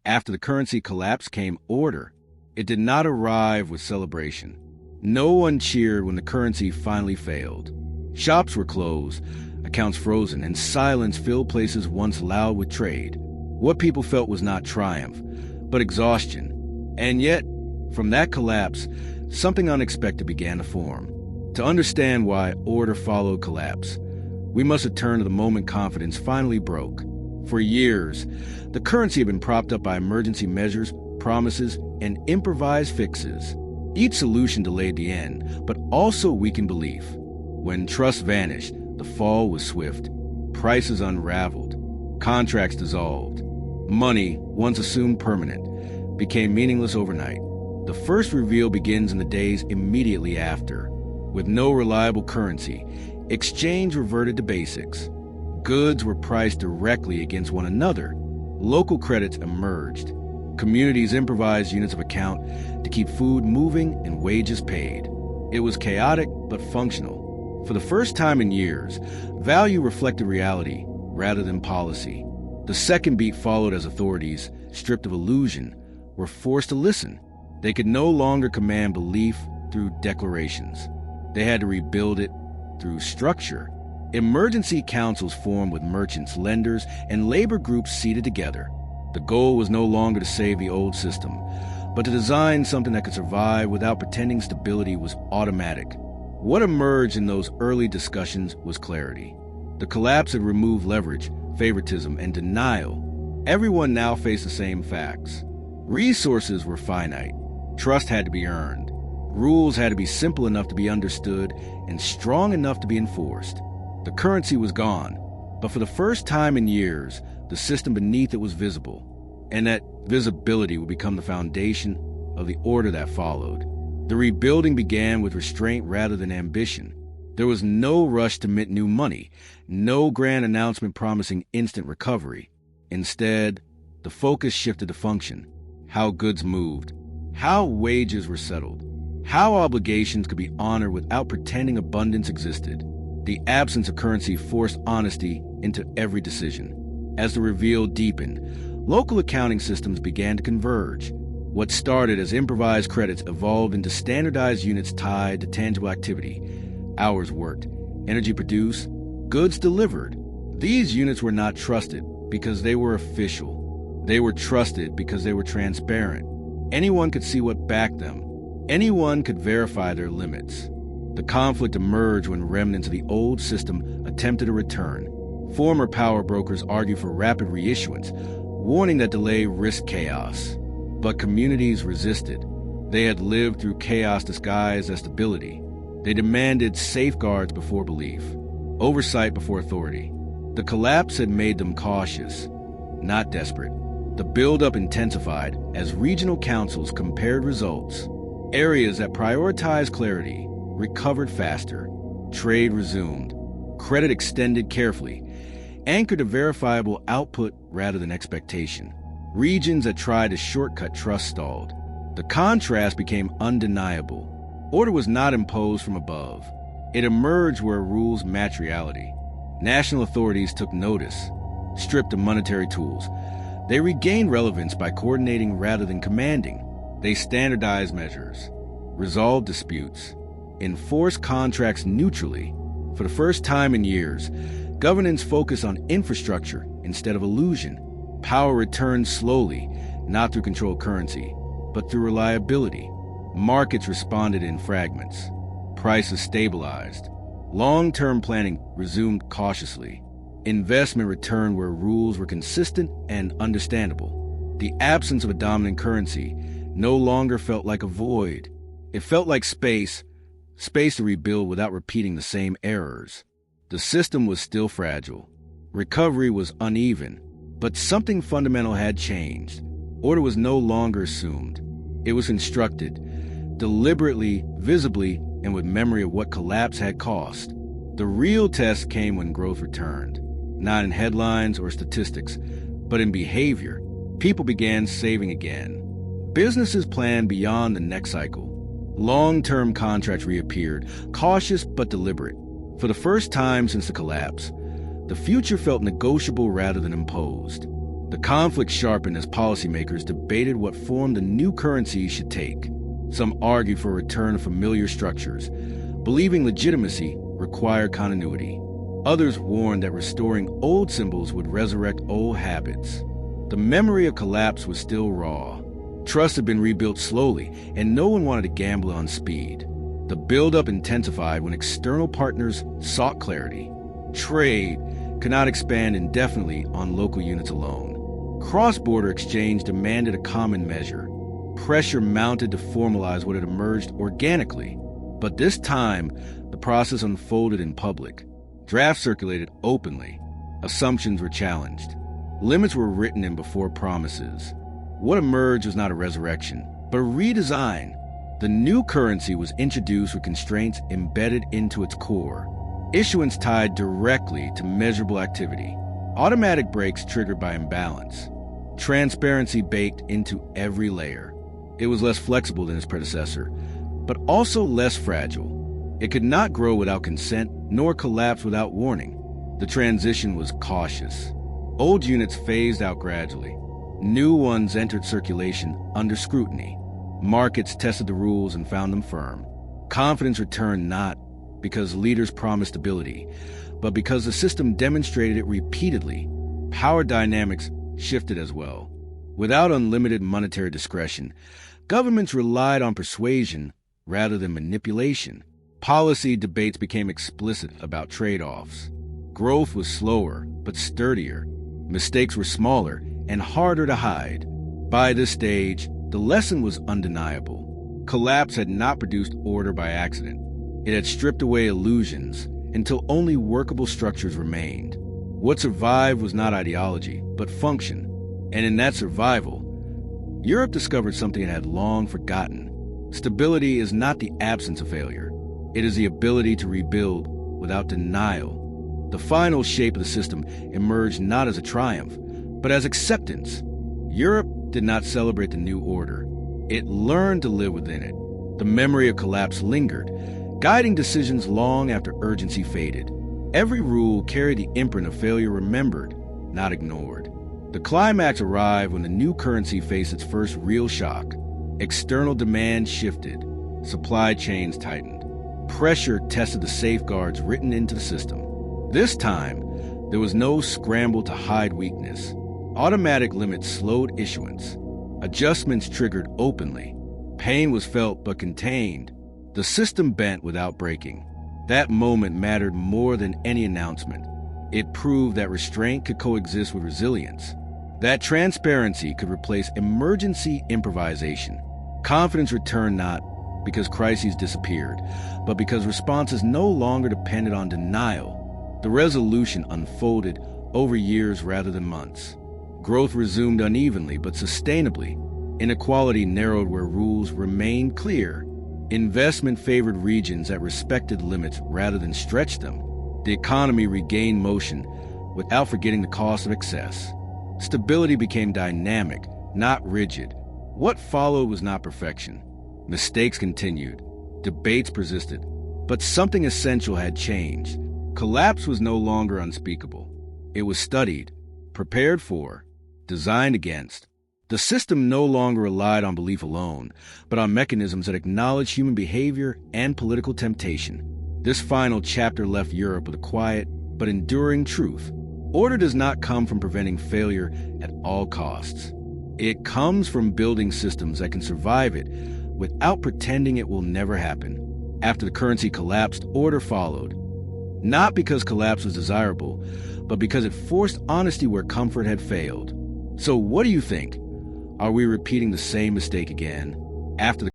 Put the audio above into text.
After the currency collapse came order. It did not arrive with celebration. No one cheered when the currency finally failed. Shops were closed, accounts frozen, and silence filled places once loud with trade. What people felt was not triumph, but exhaustion. And yet, from that collapse, something unexpected began to form. To understand why order followed collapse, we must return to the moment confidence finally broke. For years, the currency had been propped up by emergency measures, promises, and improvised fixes. Each solution delayed the end, but also weakened belief. When trust vanished, the fall was swift. Prices unraveled. Contracts dissolved. Money, once assumed permanent, became meaningless overnight. The first reveal begins in the days immediately after. With no reliable currency, exchange reverted to basics. Goods were priced directly against one another. Local credits emerged. Communities improvised units of account to keep food moving and wages paid. It was chaotic but functional. For the first time in years, value reflected reality rather than policy. The second beat followed as authorities, stripped of illusion, were forced to listen. They could no longer command belief through declarations. They had to rebuild it through structure. Emergency councils formed with merchants, lenders, and labor groups seated together. The goal was no longer to save the old system, but to design something that could survive without pretending stability was automatic. What emerged in those early discussions was clarity. The collapse had removed leverage, favoritism, and denial. Everyone now faced the same facts. Resources were finite. Trust had to be earned. Rules had to be simple enough to be understood and strong enough to be enforced. The currency was gone, but for the first time in years, the system beneath it was visible, and that visibility would become the foundation of the order that followed. The rebuilding began with restraint rather than ambition. There was no rush to mint new money, no grand announcement promising instant recovery. Instead, the focus shifted to function, how goods moved, how wages were settled, how obligations could be honored without pretending abundance existed. The absence of currency forced honesty into every decision. As the reveal deepened, local accounting systems began to converge. What started as improvised credits evolved into standardized units tied to tangible activity. Hours worked, energy produced, goods delivered. These units were not trusted because they were official. They were trusted because they were transparent. Anyone could see what backed them. Anyone could verify their limits. The conflict emerged when remnants of the old system attempted a return. Former power brokers argued for rapid reissuance, warning that delay risked chaos. But communities resisted. They had lived through chaos disguised as stability. They demanded safeguards before belief, oversight before authority. The collapse had made them cautious, not desperate. The buildup intensified as regional councils compared results. Areas that prioritized clarity recovered faster. Trade resumed. Credit extended carefully, anchored to verifiable output rather than expectation. Regions that tried to shortcut trust stalled. The contrast became undeniable. Order was not imposed from above. It emerged where rules matched reality. National authorities took notice, stripped of monetary tools. They regained relevance by coordinating rather than commanding. They standardized measures, resolved disputes, enforced contracts neutrally. For the first time in years, governance focused on infrastructure instead of illusion. Power returned slowly, not through controlled currency, but through reliability. Markets responded in fragments. Prices stabilized. Long-term planning resumed cautiously. Investment returned where rules were consistent and understandable. The absence of a dominant currency no longer felt like a void. It felt like space to rebuild without repeating the same errors. The system was still fragile. Recovery was uneven, but something fundamental had changed. Order was no longer assumed. It was constructed, deliberately, visibly, and with memory of what collapse had cost. The real test came when growth returned, not in headlines or statistics, but in behavior. People began saving again. Businesses planned beyond the next cycle. Long-term contracts reappeared, cautious but deliberate. For the first time since the collapse, the future felt negotiable rather than imposed. The conflict sharpened as policymakers debated what form the new currency should take. Some argued for a return of familiar structures, believing legitimacy required continuity. Others warned that restoring old symbols would resurrect old habits. The memory of collapse was still raw. Trust had been rebuilt slowly, and no one wanted to gamble on speed. The buildup intensified when external partners sought clarity. Trade could not expand indefinitely on local units alone. Cross-border exchange demanded a common measure. Pressure mounted to formalize what had emerged organically. But this time, the process unfolded in public. Drafts circulated openly. Assumptions were challenged. Limits were written in before promises. What emerged was not a resurrection, but a redesign. The new currency was introduced with constraints embedded into its core. Issuance tied directly to measurable activity. Automatic breaks triggered by imbalance. Transparency baked into every layer. It was less flexible than its predecessor, but also less fragile. It could not grow without consent, nor collapse without warning. The transition was cautious. Old units phased out gradually. New ones entered circulation under scrutiny. Markets tested the rules and found them firm. Confidence returned not because leaders promised stability, but because the system demonstrated it repeatedly. Power dynamics shifted as well. Without unlimited monetary discretion, governments relied on persuasion rather than manipulation. Policy debates became explicit about trade-offs. Growth was slower, but sturdier. Mistakes were smaller and harder to hide. By this stage, the lesson was undeniable. Collapse had not produced order by accident. It had stripped away illusions until only workable structures remained. What survived was not ideology, but function. And in that survival, Europe discovered something it had long forgotten. Stability is not the absence of failure. It is the ability to rebuild without denial. The final shape of the system emerged not as a triumph, but as acceptance. Europe did not celebrate the new order. It learned to live within it. The memory of collapse lingered, guiding decisions long after urgency faded. Every rule carried the imprint of failure remembered, not ignored. The climax arrived when the new currency faced its first real shock. External demand shifted. Supply chains tightened. Pressure tested the safeguards written into the system. This time, there was no scramble to hide weakness. Automatic limits slowed issuance. Adjustments triggered openly. Pain was felt but contained. The system bent without breaking. That moment mattered more than any announcement. It proved that restraint could coexist with resilience. That transparency could replace emergency improvisation. Confidence returned not because crises disappeared, but because responses no longer depended on denial. The resolution unfolded over years rather than months. Growth resumed unevenly but sustainably. Inequality narrowed where rules remained clear. Investment favored regions that respected limits rather than stretched them. The economy regained motion without forgetting the cost of excess. Stability became dynamic, not rigid. What followed was not perfection. Mistakes continued. Debates persisted. But something essential had changed. Collapse was no longer unspeakable. It was studied, prepared for, designed against. The system no longer relied on belief alone, but on mechanisms that acknowledged human behavior and political temptation. This final chapter left Europe with a quiet but enduring truth. Order does not come from preventing failure at all costs. It comes from building systems that can survive it without pretending it will never happen. After the currency collapsed, order followed. Not because collapse was desirable, but because it forced honesty where comfort had failed. So what do you think? Are we repeating the same mistake again? After the